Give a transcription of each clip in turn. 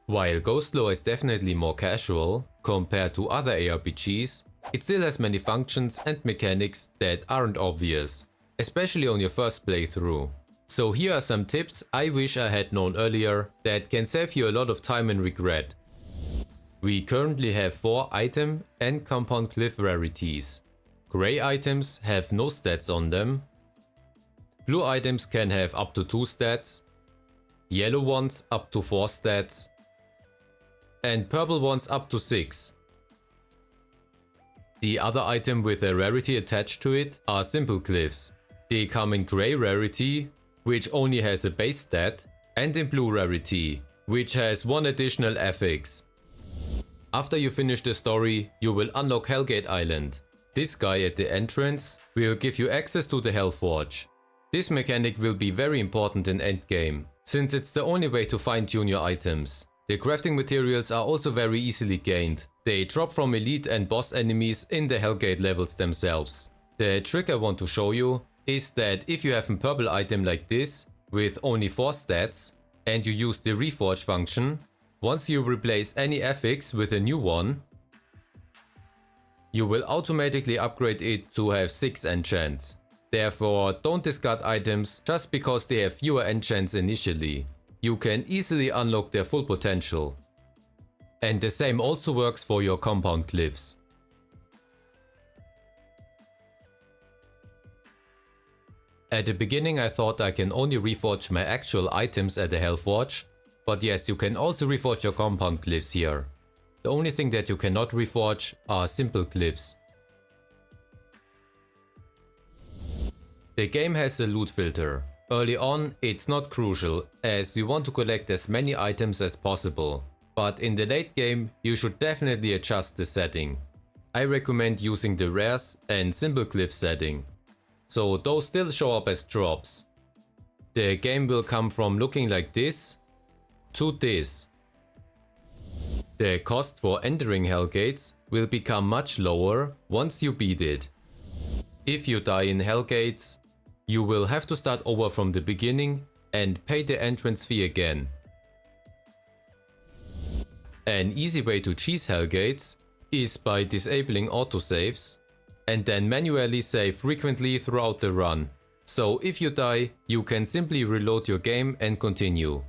While Ghostlore is definitely more casual compared to other ARPGs, it still has many functions and mechanics that aren't obvious, especially on your first playthrough. So here are some tips I wish I had known earlier that can save you a lot of time and regret. We currently have 4 item and compound glyph rarities. Grey items have no stats on them. Blue items can have up to 2 stats. Yellow ones up to 4 stats. And purple ones up to 6. The other item with a rarity attached to it are simple glyphs. They come in grey rarity, which only has a base stat, and in blue rarity, which has 1 additional affix. After you finish the story, you will unlock Hellgate Island. This guy at the entrance will give you access to the Hellforge. This mechanic will be very important in endgame, since it's the only way to find junior items. The crafting materials are also very easily gained. They drop from elite and boss enemies in the Hellgate levels themselves. The trick I want to show you is that if you have a purple item like this with only 4 stats and you use the reforge function, once you replace any affix with a new one, you will automatically upgrade it to have 6 enchants. Therefore, don't discard items just because they have fewer enchants initially. You can easily unlock their full potential. And the same also works for your compound glyphs. At the beginning I thought I can only reforge my actual items at the Hellforge, but yes, you can also reforge your compound glyphs here. The only thing that you cannot reforge are simple glyphs. The game has a loot filter. Early on, it's not crucial, as you want to collect as many items as possible. But in the late game, you should definitely adjust the setting. I recommend using the rares and simple glyph setting, so those still show up as drops. The game will come from looking like this to this. The cost for entering Hellgates will become much lower once you beat it. If you die in Hellgates, you will have to start over from the beginning and pay the entrance fee again. An easy way to cheese Hellgates is by disabling autosaves and then manually save frequently throughout the run. So if you die, you can simply reload your game and continue.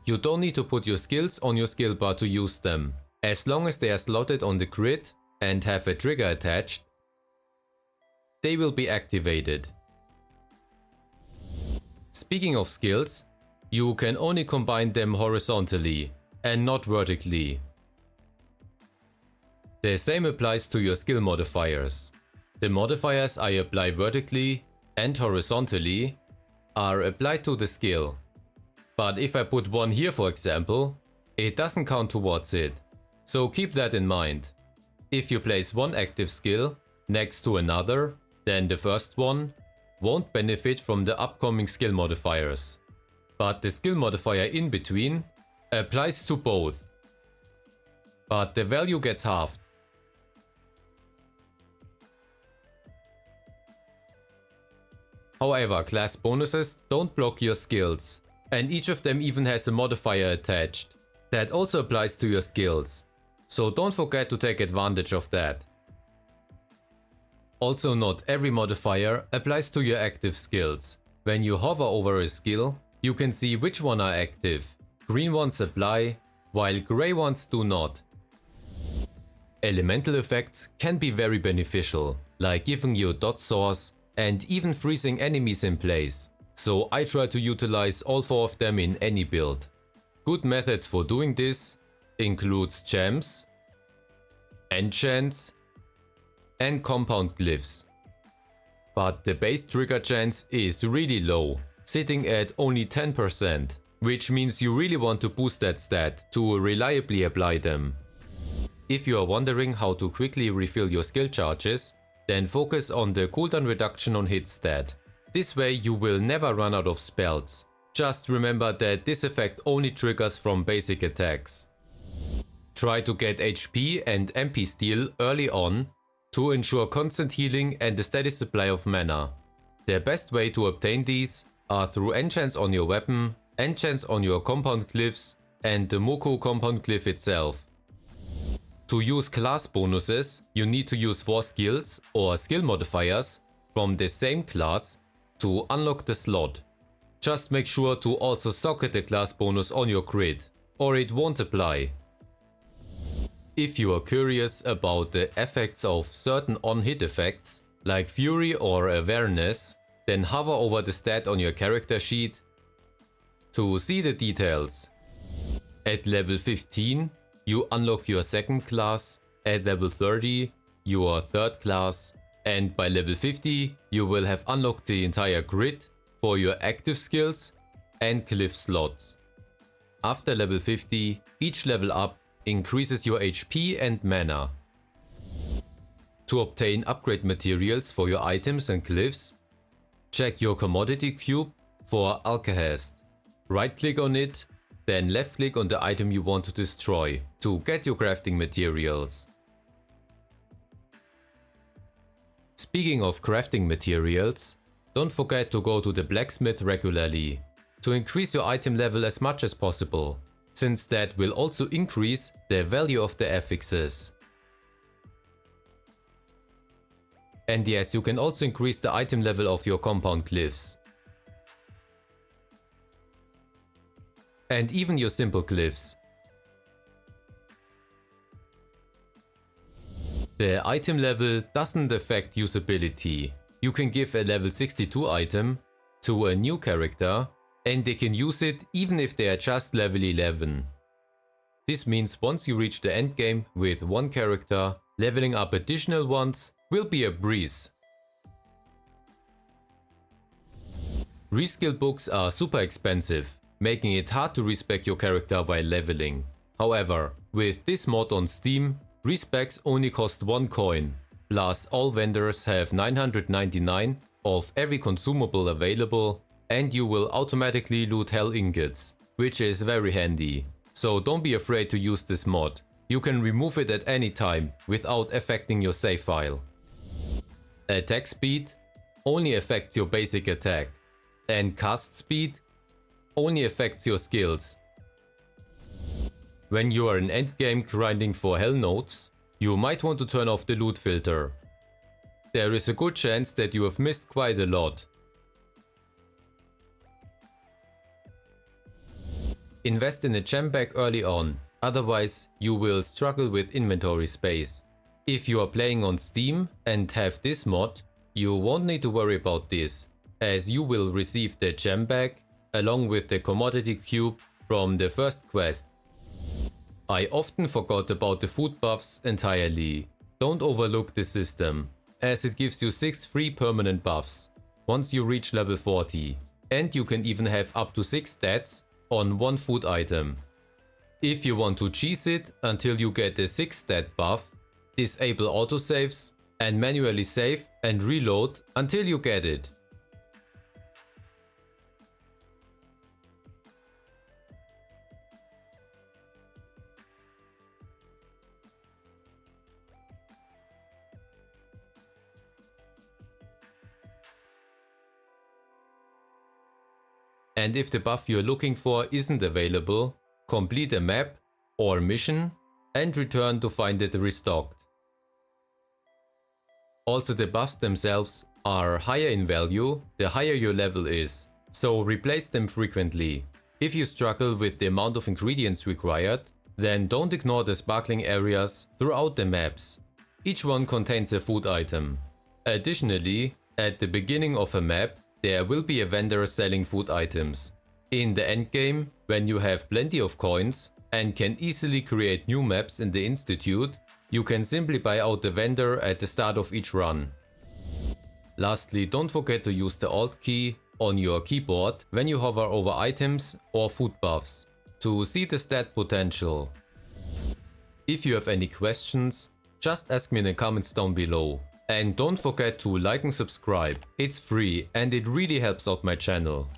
You don't need to put your skills on your skill bar to use them. As long as they are slotted on the grid and have a trigger attached, they will be activated. Speaking of skills, you can only combine them horizontally and not vertically. The same applies to your skill modifiers. The modifiers I apply vertically and horizontally are applied to the skill. But if I put one here for example, it doesn't count towards it. So keep that in mind. If you place one active skill next to another, then the first one won't benefit from the upcoming skill modifiers. But the skill modifier in between applies to both. But the value gets halved. However, class bonuses don't block your skills. And each of them even has a modifier attached. That also applies to your skills. So don't forget to take advantage of that. Also, not every modifier applies to your active skills. When you hover over a skill, you can see which one are active. Green ones apply, while grey ones do not. Elemental effects can be very beneficial, like giving you a dot source and even freezing enemies in place. So I try to utilize all 4 of them in any build. Good methods for doing this includes gems, enchants and compound glyphs. But the base trigger chance is really low, sitting at only 10%, which means you really want to boost that stat to reliably apply them. If you are wondering how to quickly refill your skill charges, then focus on the cooldown reduction on hit stat. This way you will never run out of spells. Just remember that this effect only triggers from basic attacks. Try to get HP and MP steal early on to ensure constant healing and a steady supply of mana. The best way to obtain these are through enchants on your weapon, enchants on your compound glyphs, and the Moko compound glyph itself. To use class bonuses, you need to use 4 skills or skill modifiers from the same class to unlock the slot. Just make sure to also socket the class bonus on your crit, or it won't apply. If you are curious about the effects of certain on-hit effects, like Fury or Awareness, then hover over the stat on your character sheet to see the details. At level 15, you unlock your second class, at level 30, your third class, and by level 50, you will have unlocked the entire grid for your active skills and glyph slots. After level 50, each level up increases your HP and mana. To obtain upgrade materials for your items and glyphs, check your commodity cube for Alkahest. Right click on it, then left click on the item you want to destroy to get your crafting materials. Speaking of crafting materials, don't forget to go to the blacksmith regularly to increase your item level as much as possible, since that will also increase the value of the affixes. And yes, you can also increase the item level of your compound glyphs. And even your simple glyphs. The item level doesn't affect usability. You can give a level 62 item to a new character and they can use it even if they are just level 11. This means once you reach the endgame with one character, leveling up additional ones will be a breeze. Reskill books are super expensive, making it hard to respec your character while leveling. However, with this mod on Steam, respecs only cost 1 coin, plus all vendors have 999 of every consumable available, and you will automatically loot hell ingots, which is very handy. So don't be afraid to use this mod. You can remove it at any time without affecting your save file. Attack speed only affects your basic attack, and cast speed only affects your skills. When you are in endgame grinding for hell nodes, you might want to turn off the loot filter. There is a good chance that you have missed quite a lot. Invest in a gem bag early on, otherwise you will struggle with inventory space. If you are playing on Steam and have this mod, you won't need to worry about this, as you will receive the gem bag along with the commodity cube from the first quest. I often forgot about the food buffs entirely. Don't overlook this system, as it gives you 6 free permanent buffs once you reach level 40, and you can even have up to 6 stats on one food item. If you want to cheese it until you get a 6 stat buff, disable autosaves and manually save and reload until you get it. And if the buff you're looking for isn't available, complete a map or mission and return to find it restocked. Also, the buffs themselves are higher in value the higher your level is, so replace them frequently. If you struggle with the amount of ingredients required, then don't ignore the sparkling areas throughout the maps. Each one contains a food item. Additionally, at the beginning of a map, there will be a vendor selling food items. In the endgame, when you have plenty of coins and can easily create new maps in the Institute, you can simply buy out the vendor at the start of each run. Lastly, don't forget to use the Alt key on your keyboard when you hover over items or food buffs to see the stat potential. If you have any questions, just ask me in the comments down below. And don't forget to like and subscribe, it's free and it really helps out my channel.